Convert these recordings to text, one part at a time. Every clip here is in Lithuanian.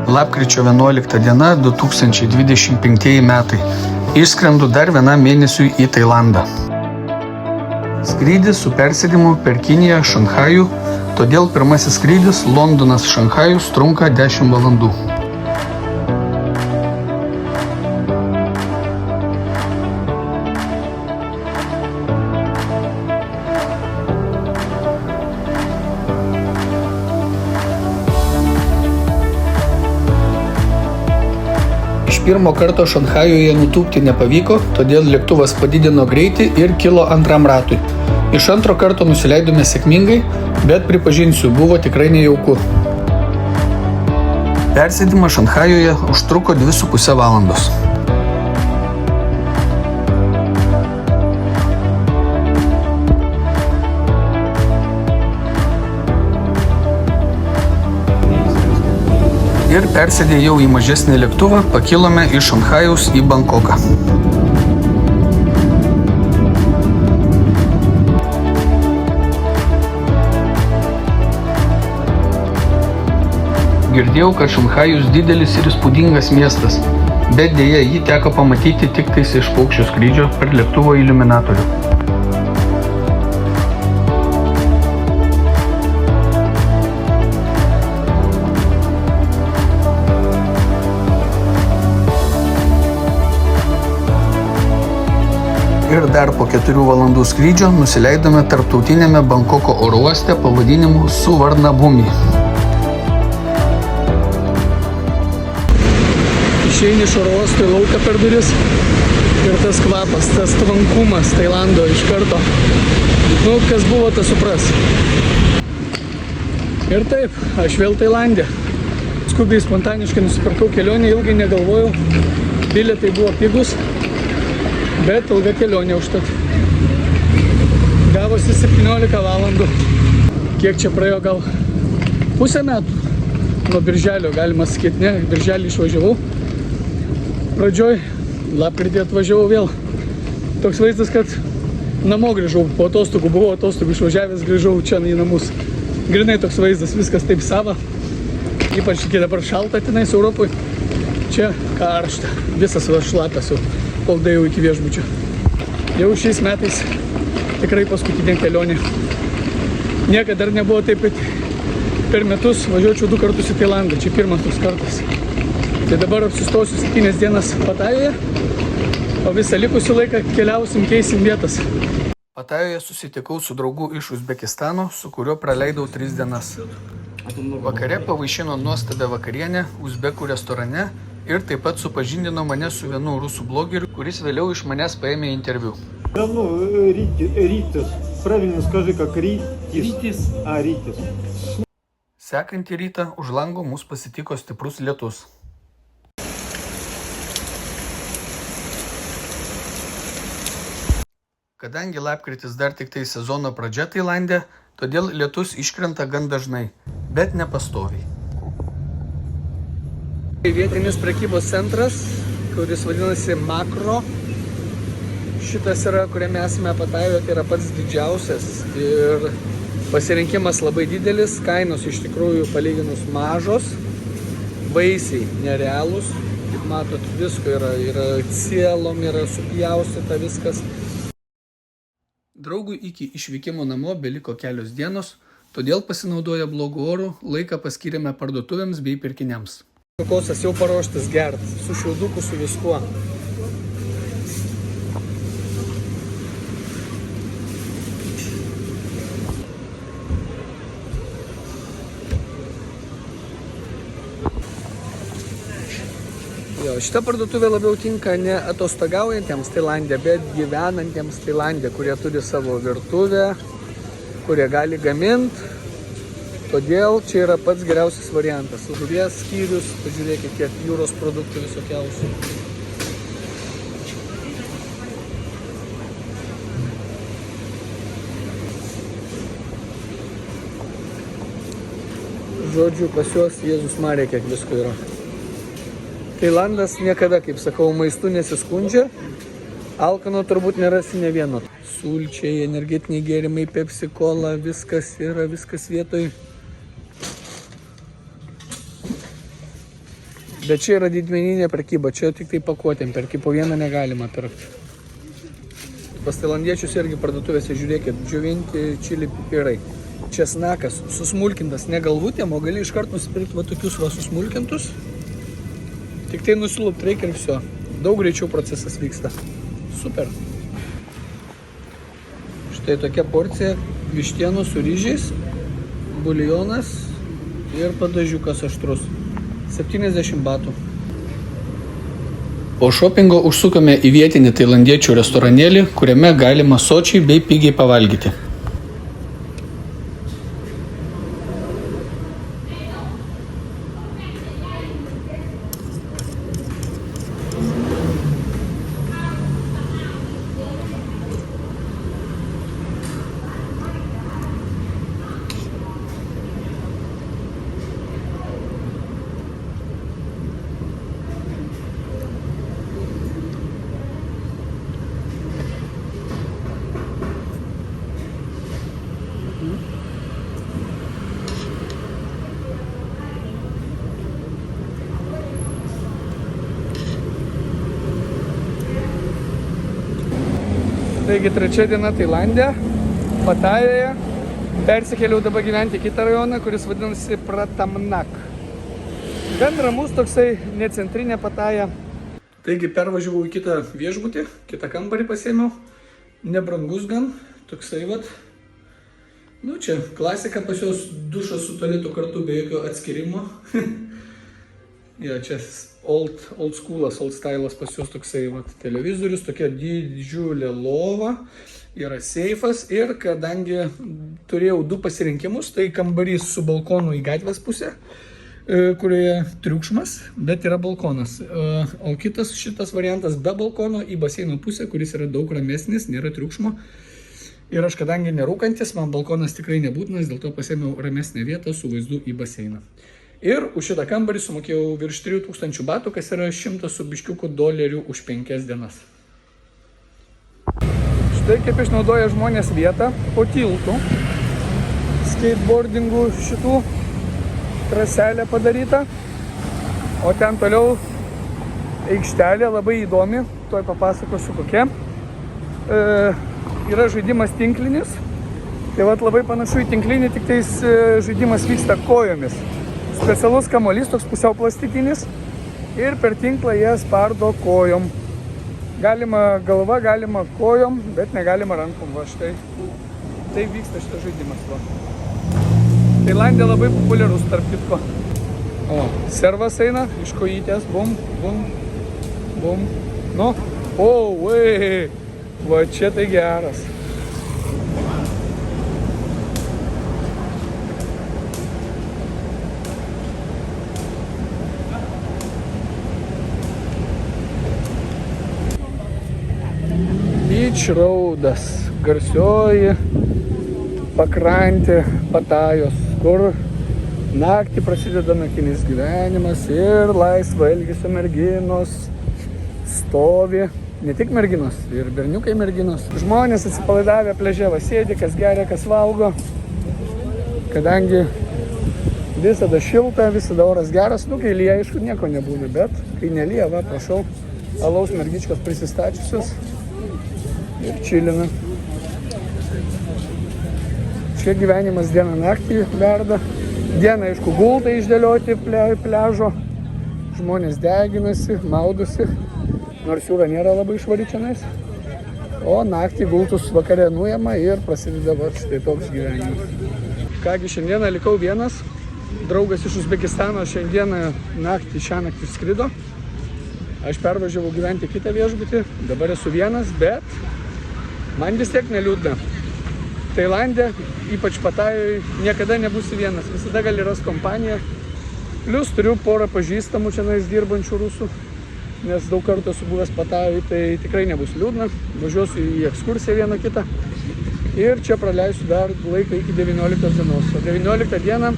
Lapkričio 11 diena 2025 metai. Išskrendu dar vienam mėnesiui į Tailandą. Skrydis su persėdimu per Kiniją Šanchajų, todėl pirmasis skrydis Londonas Šanchajus trunka 10 valandų. Pirmo karto Šanchajuje nutūpti nepavyko, todėl lėktuvas padidino greitį ir kilo antram ratui. Iš antro karto nusileidome sėkmingai, bet pripažinsiu, buvo tikrai nejauku. Persėdimas Šanchajuje užtruko 2,5 valandos. Ir persėdę jau į mažesnį lėktuvą pakilome iš Šanchajaus į Bankoką. Girdėjau, kad Šanchajus didelis ir įspūdingas miestas, bet dėja jį teko pamatyti tik tais iš paukščio skrydžio per lėktuvo iliuminatorių. Ir dar po 4 valandų skrydžio nusileidome tarptautinėme Bankoko oro uoste pavadinimu Suvarnabhumi. Išeini iš oro uosto į lauką per duris ir tas kvapas, tas tvankumas Tailando iš karto. Kas buvo, tas supras. Ir taip, aš vėl Tailande. Skubiai spontaniškai nusipirkau kelionę, ilgai negalvojau. Bilietai buvo pigus. Bet ilga kelionė užtat. Gavosi 17 valandų. Kiek čia praėjo, gal pusę metų? Nuo birželio, galima sakyti, ne, birželį išvažiavau. Pradžioj, lapkritį atvažiavau vėl. Toks vaizdas, kad namo grįžau, po atostogų buvau atostogų išvažiavęs, grįžau čia į namus. Grinai toks vaizdas, viskas taip sava. Ypač iki dabar šalta tenais Europoje. Čia karšta, visas šlapias jau. Kol dėjau iki viešbučio. Jau šiais metais tikrai paskutinė kelionė. Niekada dar nebuvo taip, kad per metus važiuočiau 2 kartus į Tailandą. Čia pirmas toks kartas. Tai dabar apsistosiu 7 dienas Patajoje, o visą likusį laiką keliausim, keisim vietas. Patajoje susitikau su draugu iš Uzbekistano, su kuriuo praleidau 3 dienas. Vakare pavaišino nuostabią vakarienę Uzbekų restorane ir taip pat supažindino mane su vienu rusų blogeriu, kuris vėliau iš manęs paėmė interviu. Rytis. Правильно скажи, как Rytis. Rytis. Sekantį rytą už lango mus pasitiko stiprus lietus. Kadangi lapkritis dar tik tai sezono pradžia Tailande, todėl lietus iškrenta gan dažnai, bet nepastoviai. Vietinis prekybos centras, kuris vadinasi Makro. Šitas yra, kuriame esame Patajoje, tai yra pats didžiausias ir pasirinkimas labai didelis, kainos iš tikrųjų palyginus mažos, vaisiai nerealūs. Kaip matot, visko yra cielom, yra supjaustyta viskas. Draugui iki išvykimo namo beliko kelios dienos, todėl pasinaudoję blogų orų laiką paskyrėme parduotuvėms bei pirkiniams. Kokosas jau paruoštas gert, su šiauduku, su viskuo. Šita parduotuvė labiau tinka ne atostogaujantiems Tailande, bet gyvenantiems Tailande, kurie turi savo virtuvę, kurie gali gaminti. Todėl čia yra pats geriausias variantas. Žuvies skyrius, pažiūrėkit, kiek jūros produktų visokiausių. Žodžiu, pas juos Jėzus Marija, kiek visko yra. Tailandas niekada, kaip sakau, maistu nesiskundžia. Alkano turbūt nerasi ne vieno. Sulčiai, energetiniai gėrimai, Pepsi, Cola, viskas yra, viskas vietoj. Bet čia yra didmeninė prekyba, čia tik tai pakuotėm, perki po vieną negalima pirkti. Pas tailandiečius irgi parduotuvėse žiūrėkit, džiovinti čili pipirai. Česnakas susmulkintas ne galvutėm, o gali iškart nusipirkti va tokius va susmulkintus. Tik tai nusilupt reikia ir viso. Daug greičiau procesas vyksta. Super. Štai tokia porcija vištienos su ryžiais, buljonas ir padažiukas aštrus. 70 batų. Po šopingo užsukame į vietinį tailandiečių restoranėlį, kuriame galima sočiai bei pigiai pavalgyti. Taigi trečia diena Tailande, Patajoje. Persikėliau dabar gyventi į kitą rajoną, kuris vadinasi Pratamnak. Gan ramus toksai, necentrinė Pataja. Taigi pervažiavau į kitą viešbutį, kitą kambarį pasėmiau. Nebrangus gan, toksai vat. Nu čia klasika pas jos, dušas su tualetu kartu be jokio atskirimo. Ja, čia old schoolas, old stylas pas juos toksai vat, televizorius, tokia didžiulė lova, yra seifas ir kadangi turėjau du pasirinkimus, tai kambarys su balkonu į gatvės pusę, kurioje triukšmas, bet yra balkonas, o kitas šitas variantas be balkono į baseino pusę, kuris yra daug ramesnis, nėra triukšmo. Ir aš kadangi nerūkantis, man balkonas tikrai nebūtinas, dėl to pasėmiau ramesnę vietą su vaizdu į baseiną. Ir už šitą kambarį sumokėjau virš 3000 batų, kas yra 100 su biškiuku dolerių už 5 dienas. Štai kaip išnaudoja žmonės vietą po tiltų. Skateboardingų šitų traselė padaryta. O ten toliau aikštelė labai įdomi, tuoj papasakosiu kokia. Yra žaidimas tinklinis. Tai vat labai panašu į tinklinį, tik tais žaidimas vyksta kojomis. Specialus kamuolys, toks pusiau plastikinis ir per tinklą jie spardo kojom. Galima galva, galima kojom, bet negalima rankom. Va štai. Tai vyksta šitas žaidimas. Va. Tailande labai populiarus tarp kitko. O, servas eina iš kojytės. Bum, bum, bum. Nu, o, vai. Va čia tai geras. Beach Roadas, garsioji pakrantė Patajos, kur naktį prasideda naktinis gyvenimas ir laisvo elgesio merginos stovi, ne tik merginos, ir berniukai merginos. Žmonės atsipalaidavę pliaže va sėdi, kas geria, kas valgo, kadangi visada šilta, visada oras geras, nu kai lyja, aišku, nieko nebūna, bet kai nelyja, va, prašau, alaus mergičkos prisistačiusios. Ir čilina. Čia gyvenimas dieną naktį verda. Dieną, aišku, gultai išdėlioti pliažo. Žmonės deginasi, maudosi. Nors jūra nėra labai švari čionais. O naktį gultus vakare nuėma ir prasideda va štai toks gyvenimas. Kągi, šiandieną likau vienas. Draugas iš Uzbekistano šiandieną naktį, šią naktį skrido. Aš pervažiavau gyventi kitą viešbutį. Dabar esu vienas, bet man vis tiek neliūdna. Tailande, ypač Patajoje, niekada nebūsi vienas. Visada gali rasti kompaniją. Plius turiu porą pažįstamų čia dirbančių rusų, nes daug kartų esu buvęs Patajoje, tai tikrai nebus liūdna. Važiuosiu į ekskursiją vieną kitą ir čia praleisiu dar laiką iki 19 dienos. O 19 dieną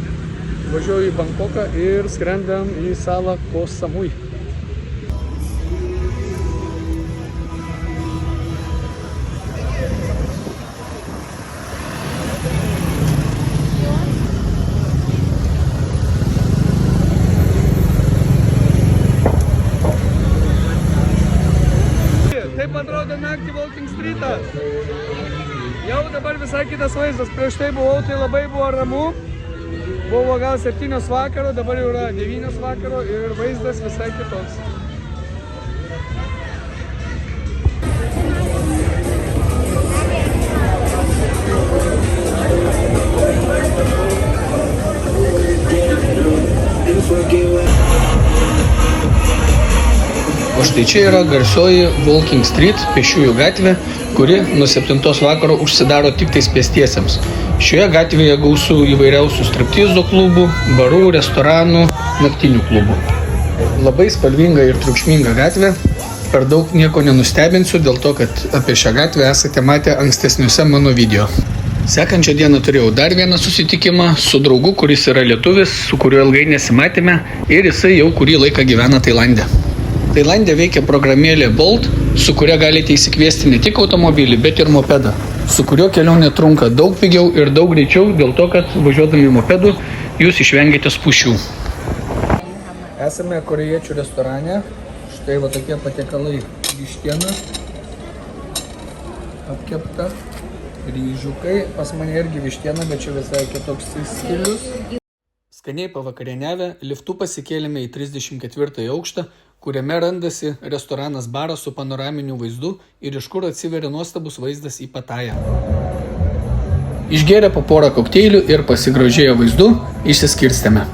važiuoju į Bangkoką ir skrendam į salą Koh Samui. pasikeitęs vaizdas, prieš tai buvau, tai labai buvo ramu. Buvo gal 7 vakaro, dabar jau yra 9 vakaro ir vaizdas visai kitoks. O štai čia yra garsioji Walking Street, pėsčiųjų gatvė, kuri nuo 7 vakaro užsidaro tik tais pėstiesiems. Šioje gatvėje gausu įvairiausių striptizo klubų, barų, restoranų, naktinių klubų. Labai spalvinga ir triukšminga gatvė. Per daug nieko nenustebinsiu dėl to, kad apie šią gatvę esate matę ankstesniuose mano video. Sekančią dieną turėjau dar vieną susitikimą su draugu, kuris yra lietuvis, su kuriuo ilgai nesimatėme ir jisai jau kurį laiką gyvena Tailande. Tailande veikia programėlė Bolt, su kuria galite įsikviesti ne tik automobilį, bet ir mopedą, su kuriuo kelionė trunka daug pigiau ir daug greičiau dėl to, kad važiuodami mopedu jūs išvengėte spūsčių. Esame korėjiečių restorane. Štai va tokie patiekalai: vištiena apkepta, ryžiukai, pas mane irgi vištiena, bet čia visai kitoks stilius. Skaniai pavakarieniavę, liftu pasikėlėme į 34 aukštą, kuriame randasi restoranas baras su panoraminiu vaizdu ir iš kur atsiveria nuostabus vaizdas į Patają. Išgėrę po porą kokteilių ir pasigrožėję vaizdu, išsiskirstėme.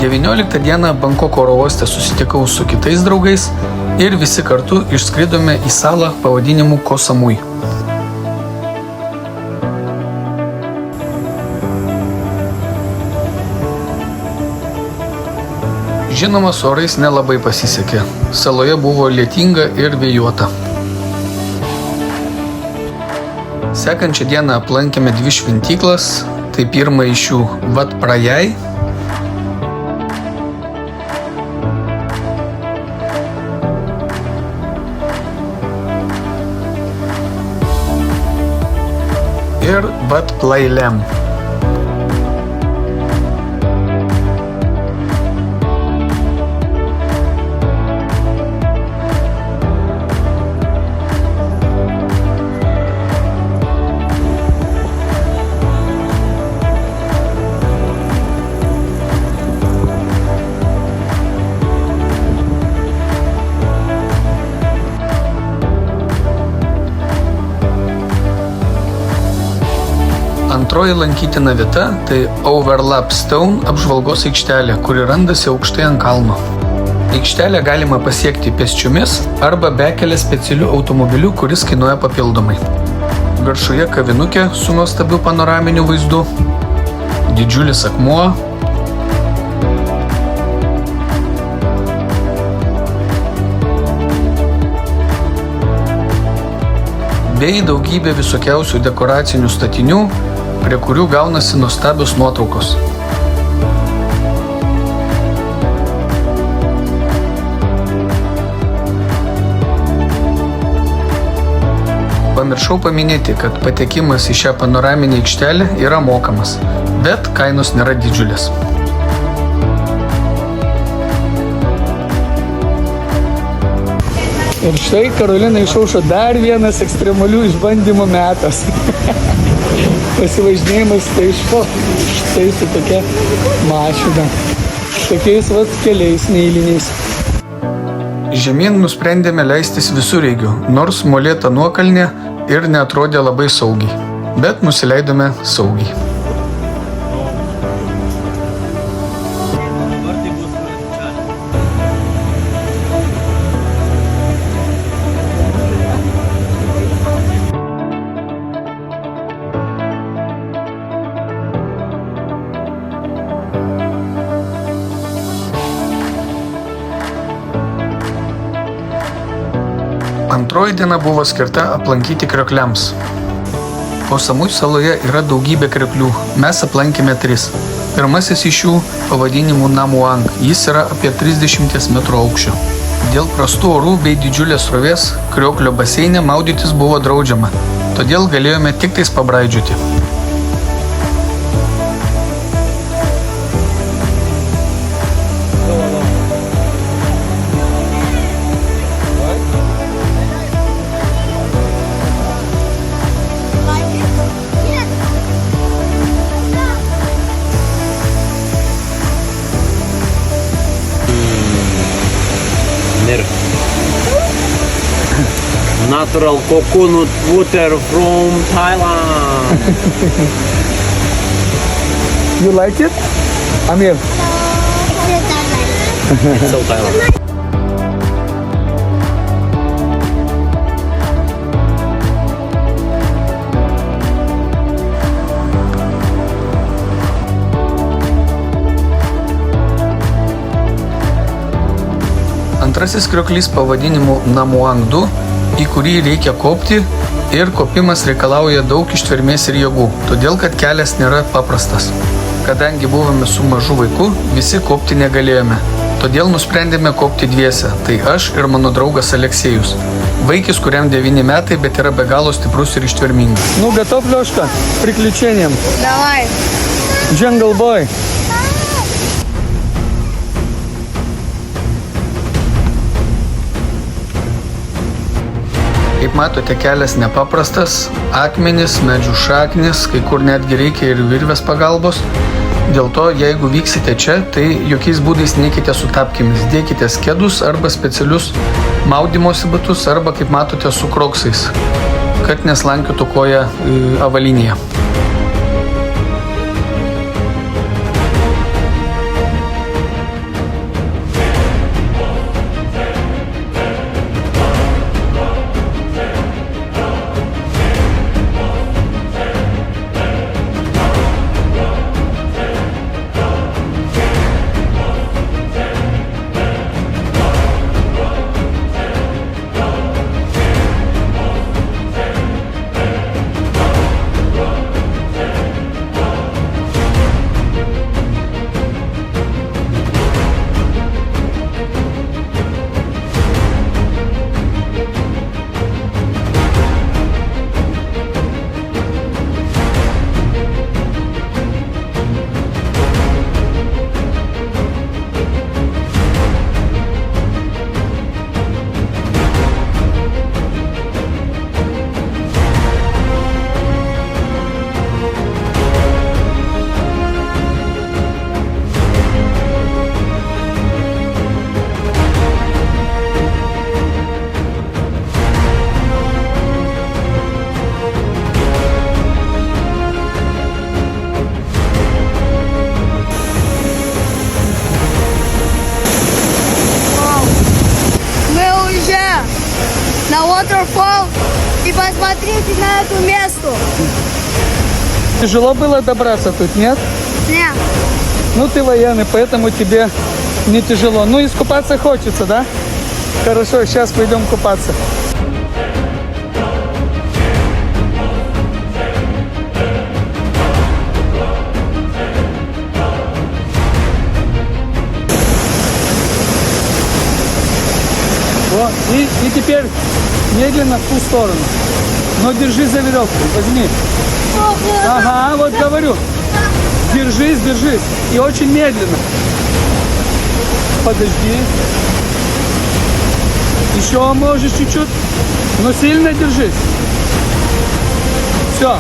19 dieną Bankoko oro uoste susitikau su kitais draugais ir visi kartu išskridome į salą pavadinimu Koh Samui. Žinoma, su orais nelabai pasisekė. Saloje buvo lietinga ir vėjuota. Sekančią dieną aplankėme 2 šventyklas. Tai pirma iš jų Wat Prajai. Ir Wat Plailem. Antroji lankytina vieta – tai Overlap Stone apžvalgos aikštelė, kuri randasi aukštai ant kalno. Aikštelę galima pasiekti pėsčiomis arba bekelę specialiu automobiliu, kuris kainuoja papildomai. Viršuje kavinukė su nuostabiu panoraminiu vaizdu, didžiulis akmuo, bei daugybė visokiausių dekoracinių statinių, prie kurių gaunasi nuostabios nuotraukos. Pamiršau paminėti, kad patekimas į šią panoraminę aikštelę yra mokamas, bet kainos nėra didžiulės. Ir štai Karolina išaušo dar vienas ekstremalių išbandymų metas. Pasivažinėjimas štai su tokia mašina. Tokiais keliais neeiliniais. Žemyn nusprendėme leistis visureigiu, nors molėta nuokalnė ir neatrodė labai saugiai. Bet nusileidome saugiai. Antroji diena buvo skirta aplankyti kriokliams. Koh Samui saloje yra daugybė krioklių. Mes aplankėme 3. Pirmasis iš jų pavadinimu Namuang. Jis yra apie 30 metrų aukščio. Dėl prastų orų bei didžiulės srovės krioklio baseine maudytis buvo draudžiama. Todėl galėjome tik tais pabraidžioti. natural coconut water from Thailand. You like it? Amir. So Thailand. Antrasis krioklys pavadinimu Namuang 2, į kurį reikia kopti ir kopimas reikalauja daug ištvermės ir jėgų, todėl kad kelias nėra paprastas. Kadangi buvome su mažu vaiku, visi kopti negalėjome. Todėl nusprendėme kopti dviese, tai aš ir mano draugas Aleksejus. Vaikis, kuriam 9 metai, bet yra be galo stiprus ir ištvermingas. Nu, готов, Лёшка, к приключениям? Давай. Jungle Boy. Kaip matote, kelias nepaprastas, akmenys, medžių šaknis, kai kur netgi reikia ir virvės pagalbos. Dėl to, jeigu vyksite čia, tai jokiais būdais neikite su tapkėmis. Dėkite skedus arba specialius maudymosi batus arba, kaip matote, su kroksais, kad neslankiotų koja avalynėje. На waterfall и посмотрите на это место. Тяжело было добраться тут, нет? Нет. Ну, ты военный, поэтому тебе не тяжело. Ну, искупаться хочется, да? Хорошо, сейчас пойдем купаться. Вот, и теперь медленно в ту сторону. Но держи за веревку, возьми. Ага, вот говорю. Держись, держись. И очень медленно. Подожди. Еще можешь чуть-чуть, но сильно держись. Все.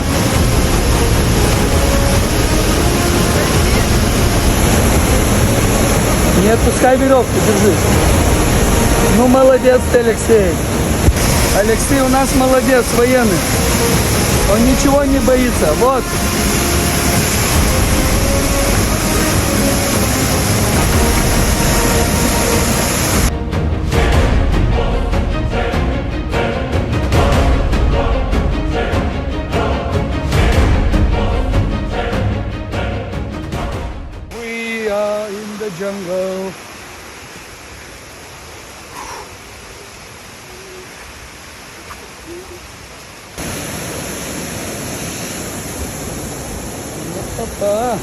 Не отпускай веревку, держись. Ну, молодец ты, Алексей. Алексей у нас молодец, военный. Он ничего не боится. Вот. We are in the jungle. Опа.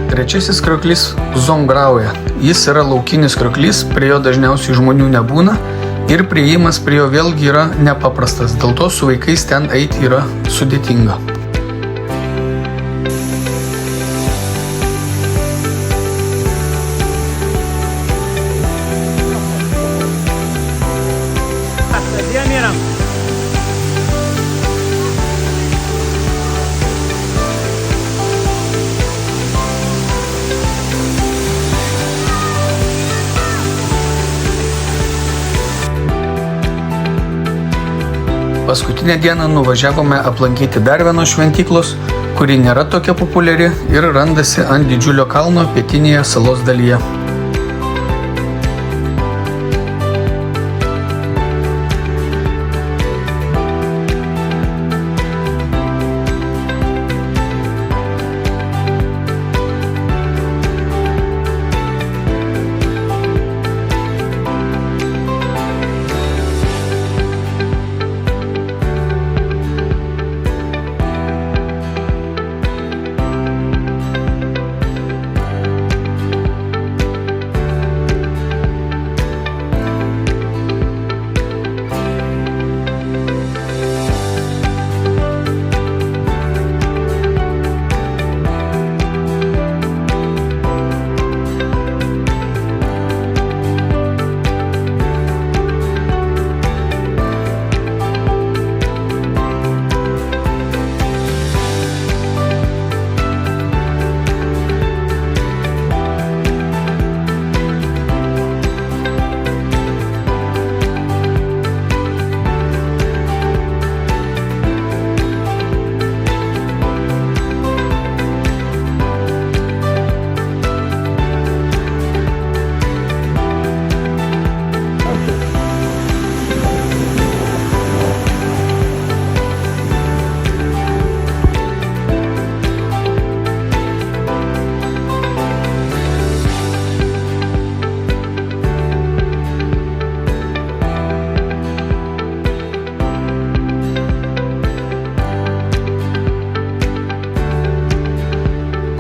Trečiasis krioklys Zongrauja. Jis yra laukinis krioklys, prie jo dažniausiai žmonių nebūna ir priėjimas prie jo vėlgi yra nepaprastas, dėl to su vaikais ten eiti yra sudėtinga. Paskutinę dieną nuvažiavome aplankyti dar vienos šventyklos, kuri nėra tokia populiari ir randasi ant didžiulio kalno pietinėje salos dalyje.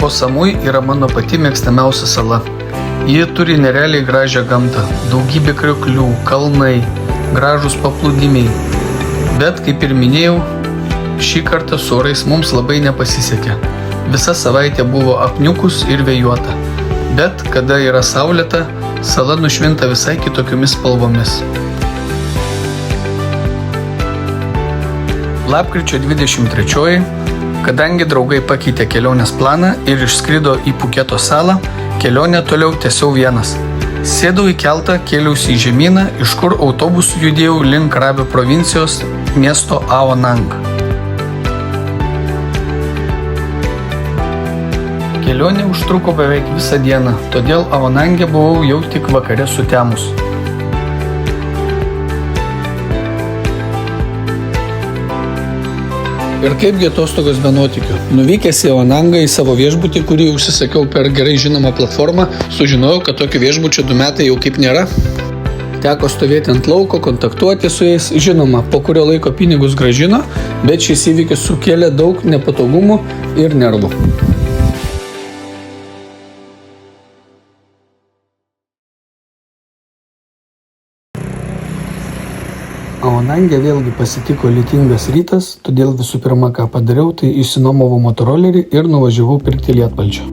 Koh Samui yra mano pati mėgstamiausia sala. Ji turi nerealiai gražią gamtą, daugybė krioklių, kalnai, gražūs paplūdimiai. Bet, kaip ir minėjau, šį kartą su orais mums labai nepasisekė. Visa savaitė buvo apniukus ir vėjuota. Bet, kada yra saulėta, sala nušvinta visai kitokiomis spalvomis. Lapkričio 23, kadangi draugai pakeitė kelionės planą ir išskrido į Puketo salą, kelionę toliau tęsiau vienas. Sėdau į keltą, kėliausi į žemyną, iš kur autobusu judėjau link Krabio provincijos miesto Ao Nang. Kelionė užtruko beveik visą dieną, todėl Ao Nange buvau jau tik vakare sutemus. Ir kaipgi atostogos be nuotykių. Nuvykęs į Ao Nangą į savo viešbutį, kurį užsisakiau per gerai žinomą platformą, sužinojau, kad tokio viešbučio 2 metai jau kaip nėra. Teko stovėti ant lauko, kontaktuoti su jais. Žinoma, po kurio laiko pinigus grąžino, bet šis įvykis sukėlė daug nepatogumų ir nervų. Ao Nange vėlgi pasitiko lietingas rytas, todėl visų pirma, ką padariau, tai išsinuomavau motorolerį ir nuvažiavau pirkti lietpalčio.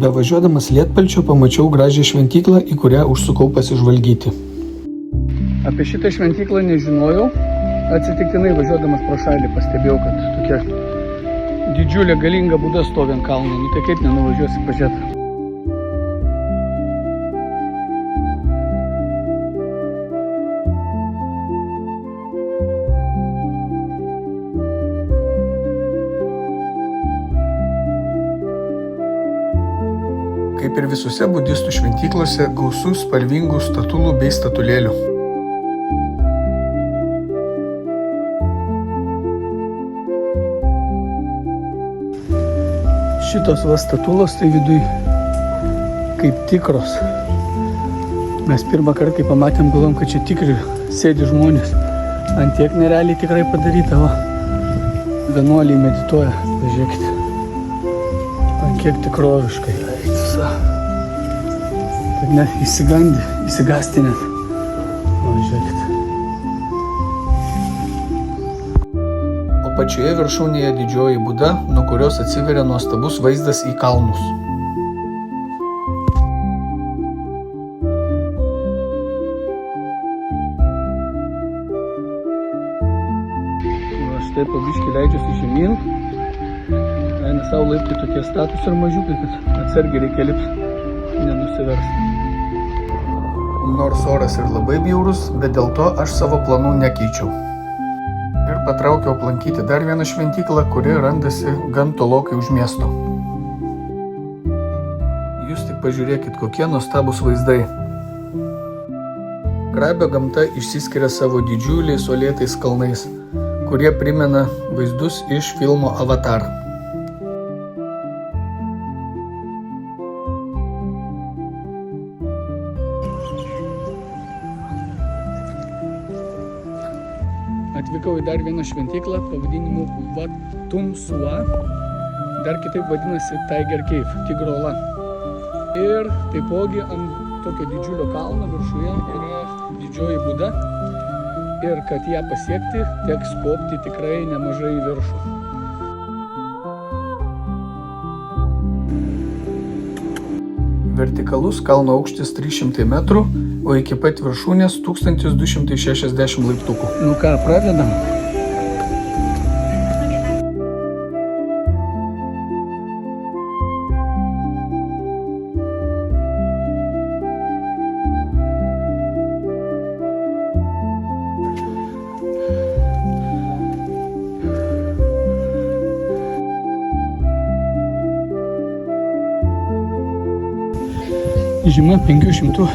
Bevažiuodamas lietpalčio pamačiau gražią šventyklą, į kurią užsukau pasižvalgyti. Apie šitą šventyklą nežinojau, atsitiktinai važiuodamas pro šalį pastebėjau, kad tokia didžiulė galinga būda stovi ant kalno, tai kaip nenuvažiuosi pažiūrėti. Kaip ir visose budistų šventyklose, gausu spalvingų statulų bei statulėlių. Šitos va statulos tai viduj kaip tikros. Mes pirmą kartą, kai pamatėm, galvom, kad čia tikri sėdi žmonės. Ant tiek nerealiai tikrai padaryta, va. Vienuoliai medituoja, pažiūrėkite. Ant kiek tikroviškai. Tad net įsigąsti net. O, žiūrėkit. O pačioje viršūnėje didžioji Buda, nuo kurios atsiveria nuostabus vaizdas į kalnus. Štai po biškį leidžiuosi žemyn. Eina savo laiptai tokie status ir mažiukai, kad atsargiai reikia lipti, nenusivers. Nors oras ir labai bjaurus, bet dėl to aš savo planų nekeičiau. Ir patraukiau aplankyti dar vieną šventyklą, kuri randasi gan tolokai už miesto. Jūs tik pažiūrėkit, kokie nuostabūs vaizdai. Grabio gamta išsiskiria savo didžiuliais uolėtais kalnais, kurie primena vaizdus iš filmo Avatar. Atvykau į dar vieną šventyklą pavadinimu Wat Tum Sua, dar kitaip vadinasi Tiger Cave, Tigro ola. Ir taipogi ant tokio didžiulio kalno viršuje yra didžioji Buda. Ir kad ją pasiekti, teks kopti tikrai nemažai į viršų. Vertikalus kalno aukštis 300 metrų, o iki pat viršūnės 1260 laiptukų. Nu ką, pradedam? Žyma 520.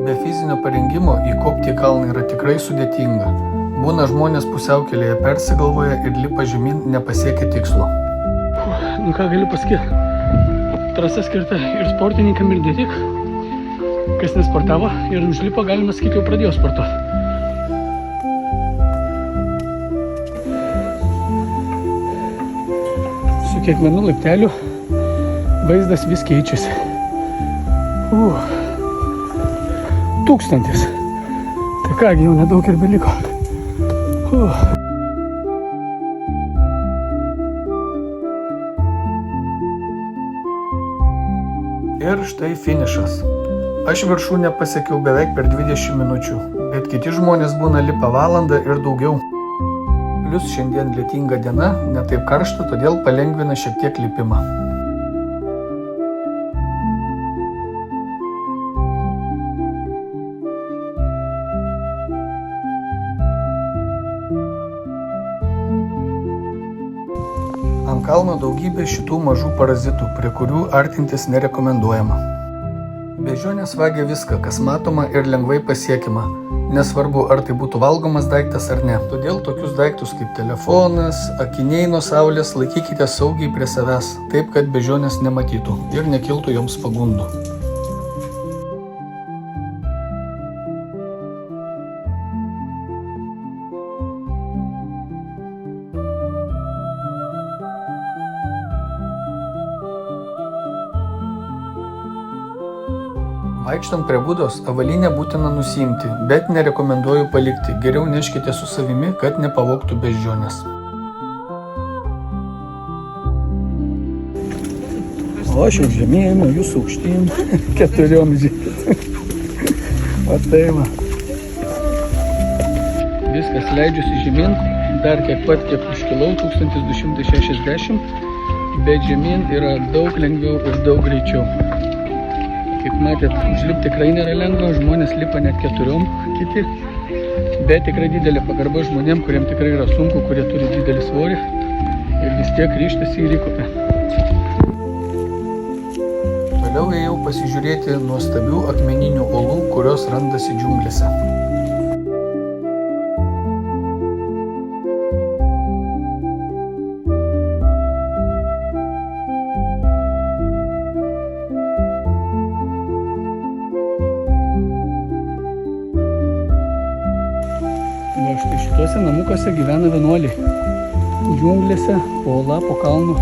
Be fizinio parengimo įkopti į kalną yra tikrai sudėtinga. Būna žmonės pusiaukelėje persigalvoja ir lipa žemyn nepasiekia tikslo. Nu ką galiu pasakyti? Trasa skirta ir sportininkam, ir ne tik. Kas nesportavo ir užlipo, galima sakyti, jau pradėjo sportuoti. Su kiekvienu laipteliu vaizdas vis keičiasi. 1000. Tai kągi, jau nedaug ir beliko. Ir štai finišas. Aš viršūnę pasiekiau beveik per 20 minučių, bet kiti žmonės būna lipa valandą ir daugiau. Plius šiandien lietinga diena, ne taip karšta, todėl palengvina šiek tiek lipimą. Ant kalno daugybė šitų mažų parazitų, prie kurių artintis nerekomenduojama. Beždžionės vagia viską, kas matoma ir lengvai pasiekiama, nesvarbu, ar tai būtų valgomas daiktas ar ne. Todėl tokius daiktus kaip telefonas, akiniai nuo saulės laikykite saugiai prie savęs, taip kad beždžionės nematytų ir nekiltų joms pagundų. Vaikštant prie Budos, avalynę būtina nusiimti, bet nerekomenduoju palikti. Geriau neškite su savimi, kad nepavogtų beždžionės. O aš jau žemėjimo, jūs aukštyn, 4 žiūrėt. O tai va. Viskas leidžiusi žemyn, dar kiek užkilau, 1260, bet žemyn yra daug lengviau ir daug greičiau. Kaip matėt, užlipti tikrai nėra lengva, žmonės lipa net 4 kiti, bet tikrai didelė pagarba žmonėm, kuriem tikrai yra sunku, kurie turi didelį svorį ir vis tiek ryžtasi ir įkopia. Toliau ėjau pasižiūrėti nuostabių akmeninių uolų, kurios randasi džiunglėse. Štai šituose namukuose gyvena vienuoliai. Džiunglėse, po uola, po kalnu.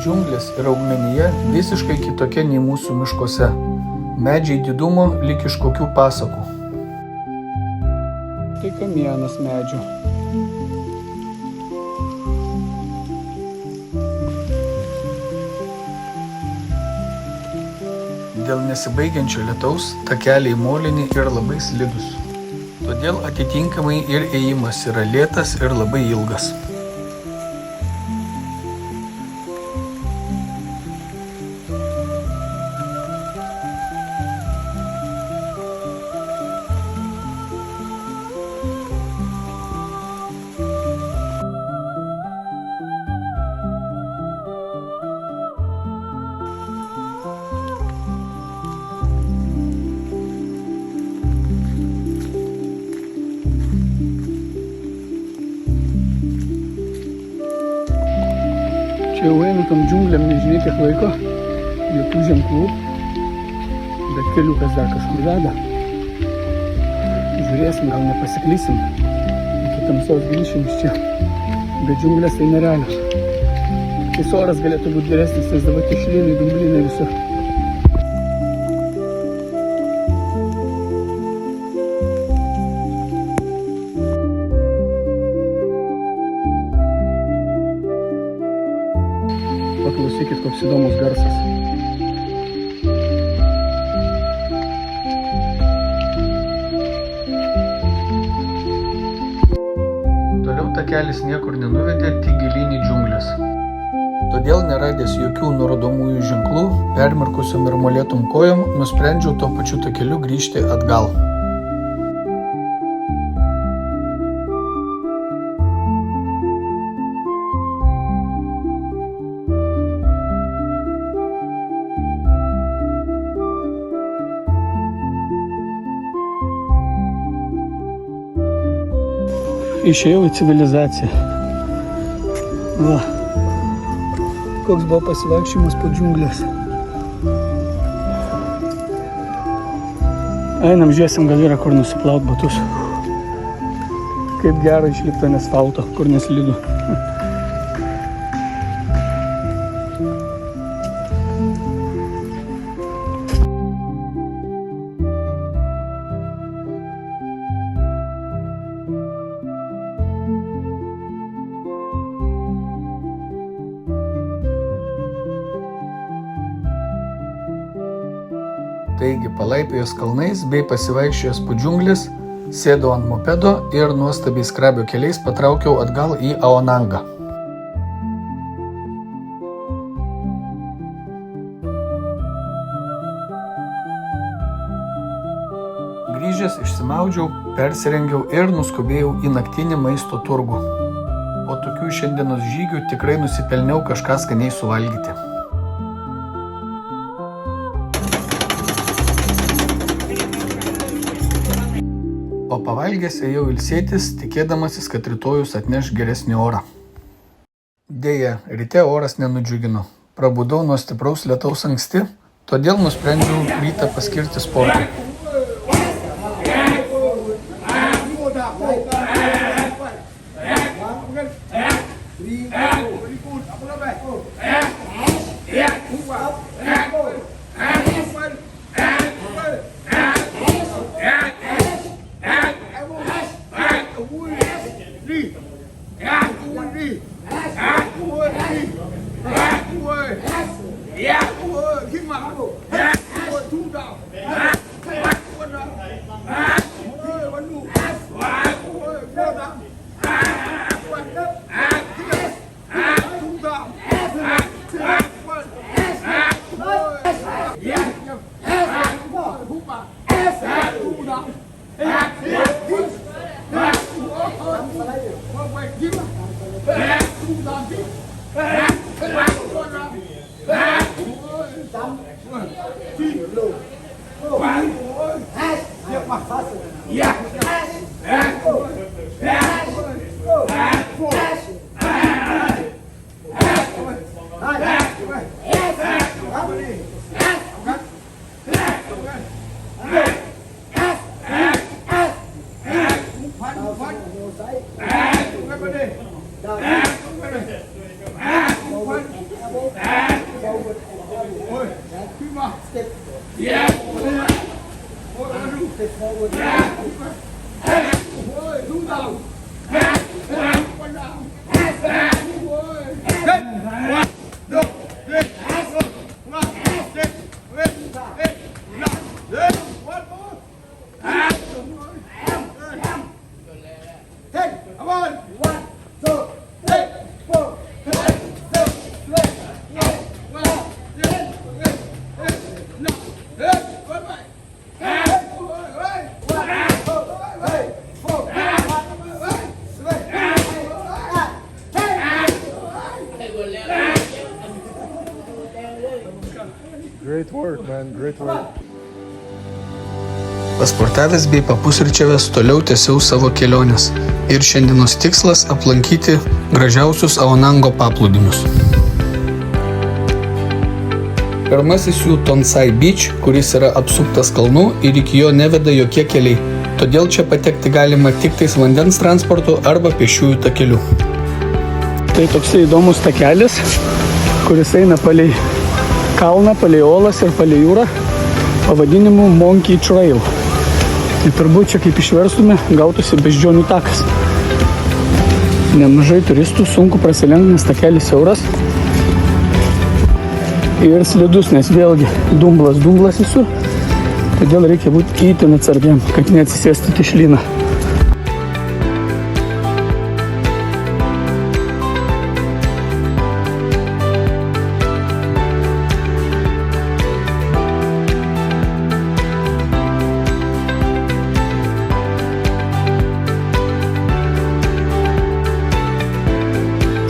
džiunglės ir augmenija visiškai kitokia nei mūsų miškuose. Medžiai didumo lyg iš kokių pasakų. Tai kamienas medžių. Dėl nesibaigiančio lietaus takeliai moliniai ir labai slidūs. Todėl atitinkamai ir ėjimas yra lėtas ir labai ilgas. Čia jau einu tam džiungliam nežinia kiek laiko, jokių ženklų, bet keliukas dar kažkur veda. Žiūrėsim, gal nepasiklysim, iki tamsos grįšim iš čia, bet džiunglės tai nerealios. Šis oras galėtų būti geresnis, nes dabar tišlynai, dumblynai visur. Paklausykit, koks įdomus garsas. Toliau takelis niekur nenuvedė, tik gilyn į džiunglės. Todėl neradęs jokių nurodomųjų ženklų, permirkusiom ir molėtom kojom, nusprendžiau tuo pačiu takeliu grįžti atgal. Išėjau į civilizaciją. Va, koks buvo pasivaikščiojimas po džiunglės. Einam, žiūrėsim, gal yra kur nusiplaut batus. Kaip gera išlipti ant asfalto, kur neslidu. Taigi, palaipėjęs kalnais bei pasivaikščiojęs po džiunglės, sėdau ant mopedo ir nuostabiai skrabio keliais patraukiau atgal į Aonangą. Grįžęs išsimaudžiau, persirengiau ir nuskubėjau į naktinį maisto turgų. Po tokių šiandienos žygių tikrai nusipelniau kažką skaniai suvalgyti. O pavalgęs ėjau ilsėtis, tikėdamasis, kad rytojus atneš geresnį orą. Deja, ryte oras nenudžiugino. Prabudau nuo stipraus lietaus anksti, todėl nusprendžiau rytą paskirti sportui. Hãy subscribe cho kênh Ghiền Mì Gõ để không bỏ lỡ những video hấp dẫn. Great work, man. Great work. Pasportavęs bei papusryčiavęs toliau tęsiau savo keliones. Ir šiandienos tikslas aplankyti gražiausius Aonango paplūdimius. Pirmasis jų Tonsai Beach, kuris yra apsuptas kalnų ir iki jo neveda jokie keliai. Todėl čia patekti galima tik tais vandens transportu arba pėsčiųjų takeliu. Tai toksai įdomus takelis, kuris eina palei kalną, palei olas ir palei jūrą, pavadinimu Monkey Trail. Tai turbūt čia kaip išverstume, gautųsi beždžionių takas. Nemažai turistų, sunku prasilenkti, nes takelis siauras ir slidus, nes vėlgi dumblas visur. Todėl reikia būti itin atsargiam, kad neatsisėsti tišlyną.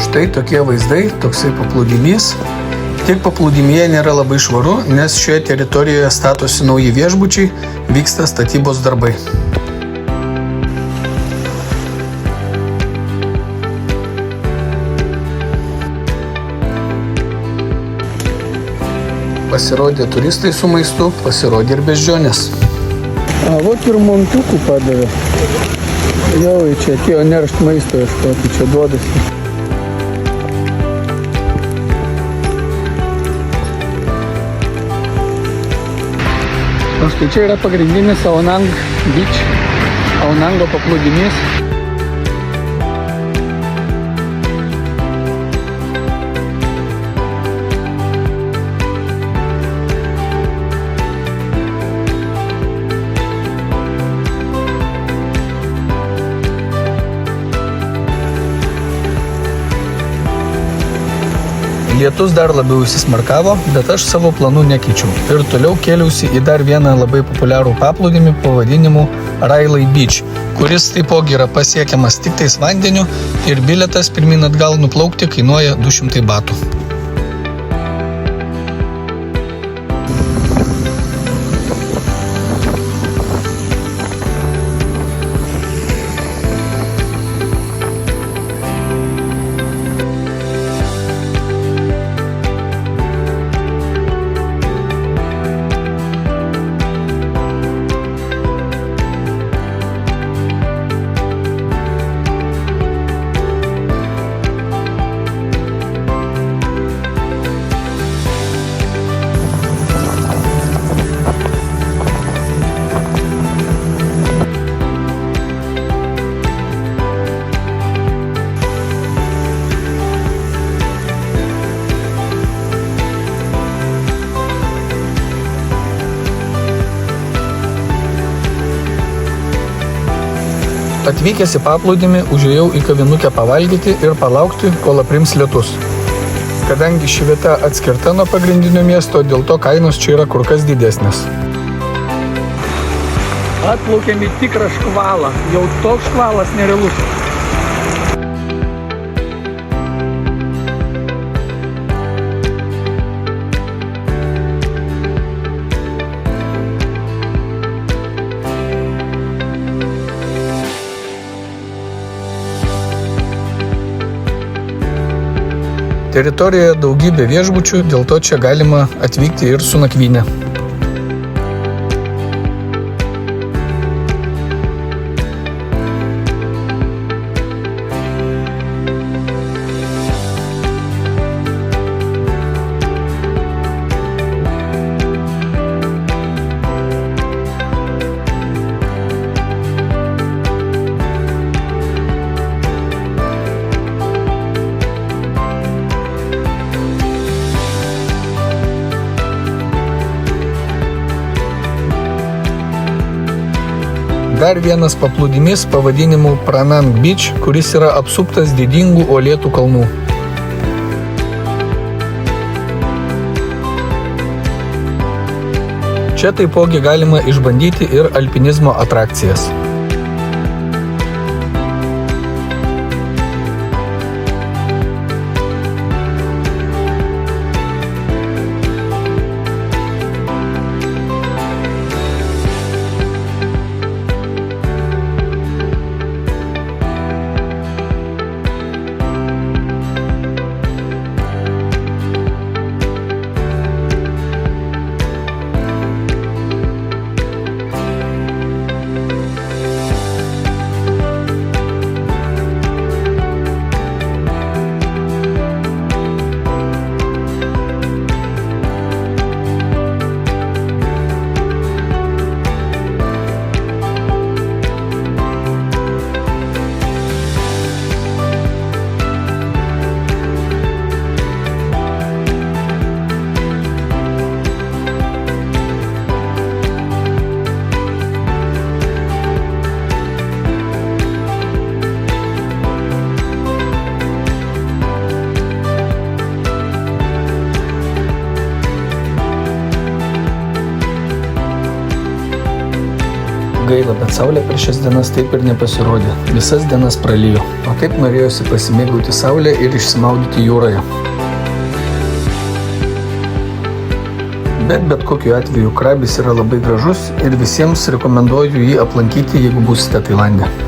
Štai tokie vaizdai, toksai paplūdimys. Tik paplūdimyje nėra labai švaru, nes šioje teritorijoje statosi nauji viešbučiai, vyksta statybos darbai. Pasirodė turistai su maistu, pasirodė ir beždžionės. Vot ir montukų padavė. Jau, čia atėjo neršt maisto ieškoti, čia duodasi. O štai čia yra pagrindinis Aonang Beach, Aonango paplūdimys. Lietus dar labiau įsismarkavo, bet aš savo planų nekeičiau ir toliau kėliausi į dar vieną labai populiarų paplūdimį pavadinimu Railay Beach, kuris taipogi yra pasiekiamas tik tais vandeniu ir bilietas pirmyn atgal nuplaukti kainuoja 200 batų. Atvykęs į paplūdimį, užėjau į kavinukę pavalgyti ir palaukti, kol aprims lietus. Kadangi ši vieta atskirta nuo pagrindinio miesto, dėl to kainos čia yra kur kas didesnės. Atplaukėm į tikrą škvalą, jau toks škvalas nerealus. Teritorijoje daugybė viešbučių, dėl to čia galima atvykti ir su nakvyne. Dar vienas paplūdimys pavadinimu Pranang Beach, kuris yra apsuptas didingų uolėtų kalnų. Čia taipogi galima išbandyti ir alpinizmo atrakcijas. bet saulė per šias dienas taip ir nepasirodė. Visas dienas pralijo. O taip norėjosi pasimėgauti saulę ir išsimaudyti jūroje. Bet kokiu atveju Krabis yra labai gražus ir visiems rekomenduoju jį aplankyti, jeigu būsite Tailande.